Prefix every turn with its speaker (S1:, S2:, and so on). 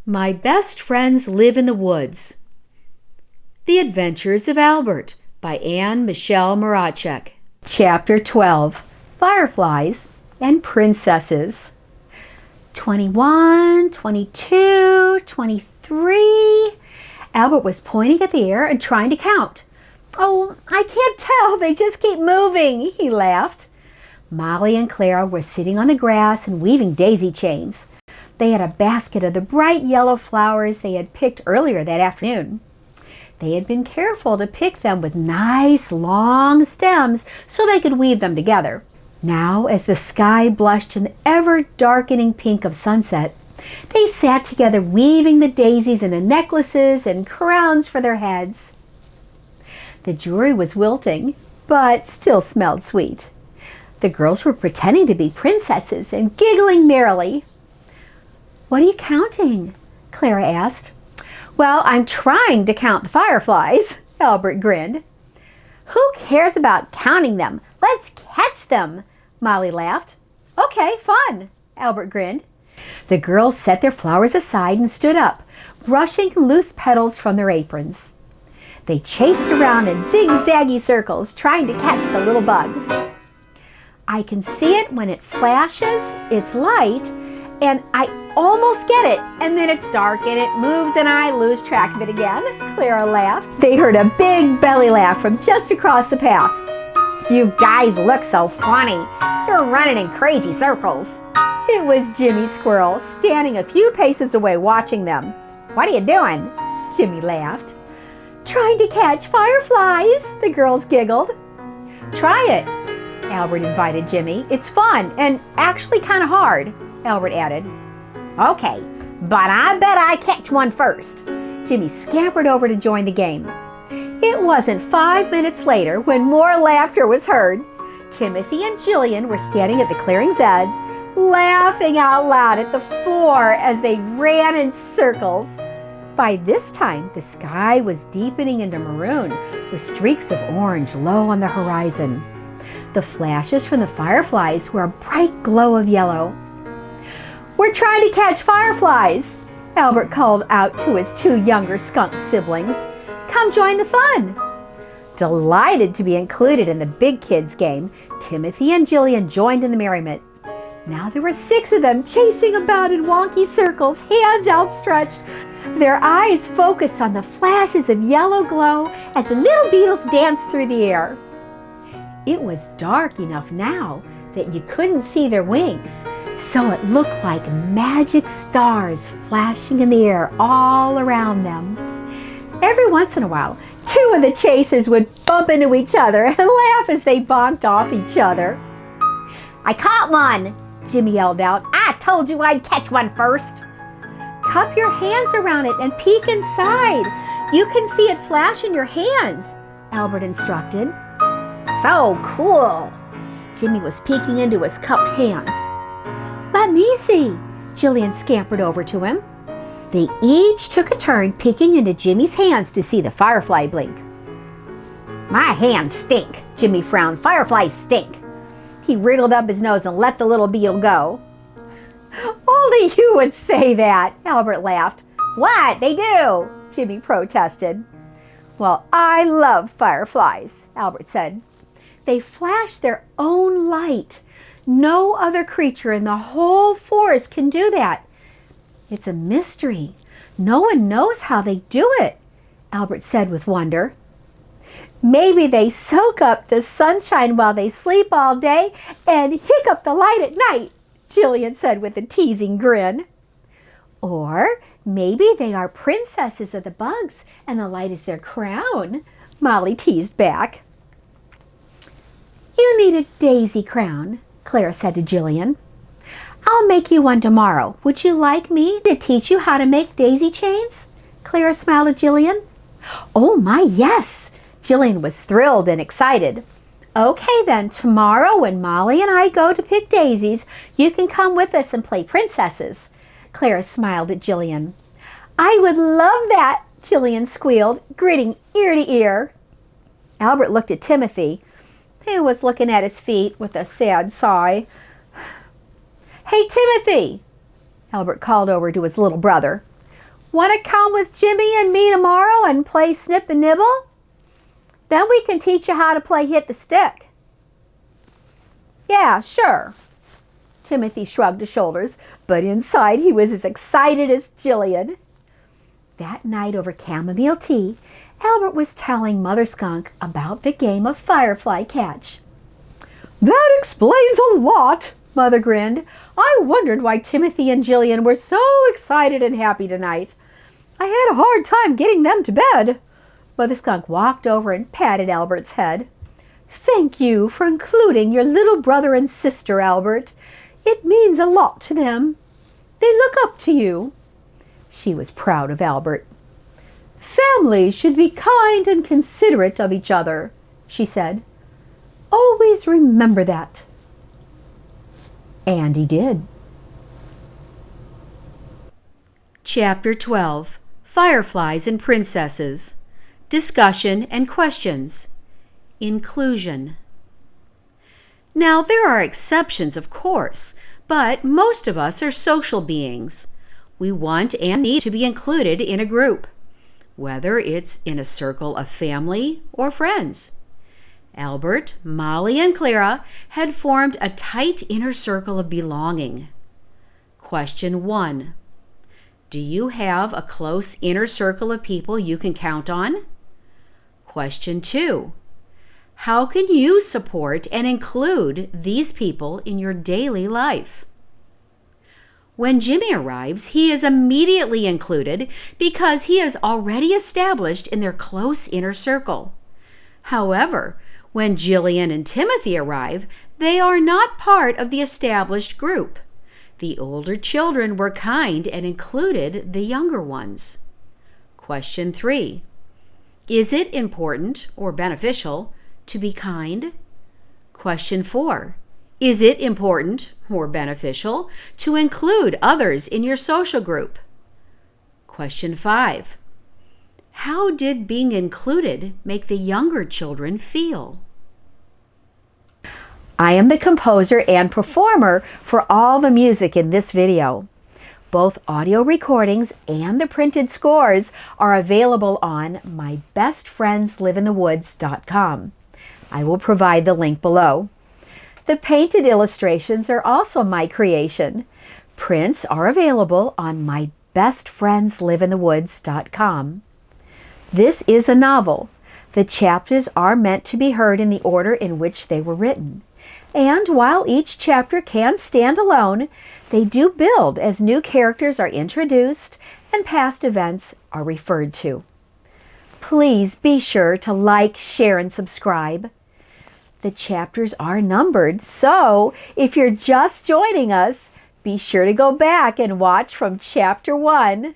S1: My Best Friends Live in the Woods. The Adventures of Albert by Anne Michelle Moracek. Chapter 12. Fireflies and Princesses. 21, 22, 23. Albert was pointing at the air and trying to count. "Oh, I can't tell. They just keep moving," he laughed. Molly and Clara were sitting on the grass and weaving daisy chains. They had a basket of the bright yellow flowers they had picked earlier that afternoon. They had been careful to pick them with nice long stems so they could weave them together. Now, as the sky blushed an ever-darkening pink of sunset, they sat together weaving the daisies into necklaces and crowns for their heads. The jewelry was wilting, but still smelled sweet. The girls were pretending to be princesses and giggling merrily. "What are you counting?" Clara asked. "Well, I'm trying to count the fireflies," Albert grinned. "Who cares about counting them? Let's catch them," Molly laughed. "Okay, fun," Albert grinned. The girls set their flowers aside and stood up, brushing loose petals from their aprons. They chased around in zigzaggy circles, trying to catch the little bugs. "I can see it when it flashes, it's light, and I almost get it, and then it's dark and it moves and I lose track of it again," Clara laughed. They heard a big belly laugh from just across the path. "You guys look so funny. You're running in crazy circles." It was Jimmy Squirrel, standing a few paces away watching them. "What are you doing?" Jimmy laughed. "Trying to catch fireflies," the girls giggled. "Try it," Albert invited Jimmy. "It's fun and actually kind of hard," Albert added. "Okay, but I bet I catch one first." Jimmy scampered over to join the game. It wasn't 5 minutes later when more laughter was heard. Timothy and Jillian were standing at the clearing's edge, laughing out loud at the four as they ran in circles. By this time, the sky was deepening into maroon, with streaks of orange low on the horizon. The flashes from the fireflies were a bright glow of yellow. "We're trying to catch fireflies," Albert called out to his two younger skunk siblings. "Come join the fun." Delighted to be included in the big kids game, Timothy and Jillian joined in the merriment. Now there were 6 of them chasing about in wonky circles, hands outstretched, their eyes focused on the flashes of yellow glow as the little beetles danced through the air. It was dark enough now that you couldn't see their wings, so it looked like magic stars flashing in the air all around them. Every once in a while, 2 of the chasers would bump into each other and laugh as they bonked off each other. "I caught one!" Jimmy yelled out. "I told you I'd catch one first." "Cup your hands around it and peek inside. You can see it flash in your hands," Albert instructed. "So cool!" Jimmy was peeking into his cupped hands. "Let me see." Jillian scampered over to him. They each took a turn peeking into Jimmy's hands to see the firefly blink. "My hands stink," Jimmy frowned. "Fireflies stink." He wriggled up his nose and let the little beetle go. "Only you would say that," Albert laughed. "What? They do," Jimmy protested. "Well, I love fireflies," Albert said. "They flash their own light. No other creature in the whole forest can do that. It's a mystery. No one knows how they do it," Albert said with wonder. "Maybe they soak up the sunshine while they sleep all day and hiccup the light at night," Jillian said with a teasing grin. "Or maybe they are princesses of the bugs and the light is their crown," Molly teased back. "You need a daisy crown," Clara said to Jillian. "I'll make you one tomorrow. Would you like me to teach you how to make daisy chains?" Clara smiled at Jillian. "Oh my, yes!" Jillian was thrilled and excited. "Okay then, tomorrow when Molly and I go to pick daisies, you can come with us and play princesses." Clara smiled at Jillian. "I would love that," Jillian squealed, grinning ear to ear. Albert looked at Timothy. He was looking at his feet with a sad sigh. "Hey, Timothy," Albert called over to his little brother. Want to come with Jimmy and me tomorrow and play snip and nibble? Then we can teach you how to play hit the stick. Yeah, sure. Timothy shrugged his shoulders, but inside he was as excited as Jillian. That night over chamomile tea, Albert was telling Mother Skunk about the game of Firefly catch. That explains a lot, Mother grinned. I wondered why Timothy and Jillian were so excited and happy tonight. I had a hard time getting them to bed. Mother Skunk walked over and patted Albert's head. Thank you for including your little brother and sister, Albert. It means a lot to them. They look up to you. She was proud of Albert. Families should be kind and considerate of each other, she said. Always remember that. And he did.
S2: Chapter 12. Fireflies and Princesses. Discussion and questions. Inclusion. Now, there are exceptions, of course, but most of us are social beings. We want and need to be included in a group, whether it's in a circle of family or friends. Albert, Molly, and Clara had formed a tight inner circle of belonging. Question 1. Do you have a close inner circle of people you can count on? Question 2. How can you support and include these people in your daily life? When Jimmy arrives, he is immediately included because he is already established in their close inner circle. However, when Jillian and Timothy arrive, they are not part of the established group. The older children were kind and included the younger ones. Question 3. Is it important or beneficial to be kind? Question 4. Is it important or beneficial to include others in your social group? Question 5. How did being included make the younger children feel?
S1: I am the composer and performer for all the music in this video. Both audio recordings and the printed scores are available on mybestfriendsliveinthe.woods.com. I will provide the link below. The painted illustrations are also my creation. Prints are available on mybestfriendsliveinthe.woods.com. This is a novel. The chapters are meant to be heard in the order in which they were written. And while each chapter can stand alone, they do build as new characters are introduced and past events are referred to. Please be sure to like, share, and subscribe. The chapters are numbered, so if you're just joining us, be sure to go back and watch from Chapter 1